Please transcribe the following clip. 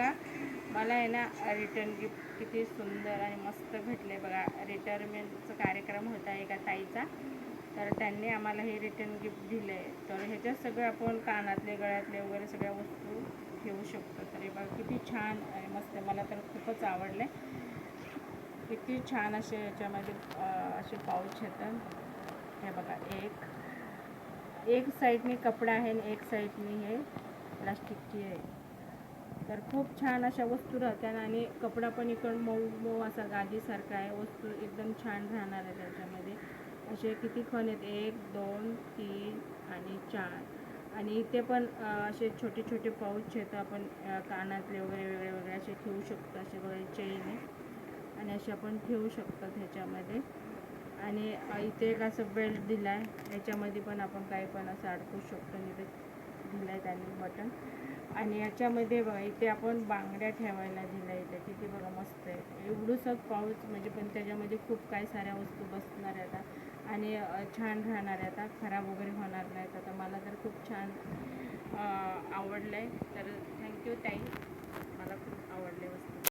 बघा मला आहे ना रिटर्न गिफ्ट किती सुंदर आणि मस्त भेटले बघा. रिटायरमेंटचा कार्यक्रम होता एका ताईचा, तर त्यांनी आम्हाला हे रिटर्न गिफ्ट दिलं आहे. तर ह्याच्यात सगळं आपण कानातले गळ्यातले वगैरे सगळ्या वस्तू ठेवू शकतो. तर हे बघा किती छान आणि मस्त, मला तर खूपच आवडले. किती छान असे याच्यामध्ये असे पाऊच येतात. हे बघा एक साईडनी कपडा आहे आणि एक साईडनी हे प्लास्टिकची आहे. तर खूप छान अशा वस्तू राहतात आणि कपडा पण इकडून मऊ मऊ असा गादीसारखा आहे. वस्तू एकदम छान राहणार आहे त्याच्यामध्ये. असे किती खण आहेत, 1 2 3 आणि 4 आणि इथे पण असे छोटे छोटे पाऊच आहेत. आपण कानातले वगैरे वेगळे वेगळे असे ठेवू शकतो. असे बघा चेन आहे आणि असे आपण ठेवू शकतो ह्याच्यामध्ये. आणि इथे एक असं बेल्ट दिला आहे, याच्यामध्ये पण आपण काही पण असं अडकू शकतो. आणि इथे दिलं आहे त्याने बटन. आणि याच्यामध्ये बघा इथे आपण बांगड्या ठेवायला दिल्या इथे, किती बघा मस्त आहे. एवढंसं पाऊच म्हणजे पण त्याच्यामध्ये खूप काही साऱ्या वस्तू बसणार आहेत आणि छान राहणार आहे. आता खराब वगैरे होणार नाहीत. आता मला तर खूप छान आवडलं आहे. तर थँक्यू ताई, मला खूप आवडले वस्तू.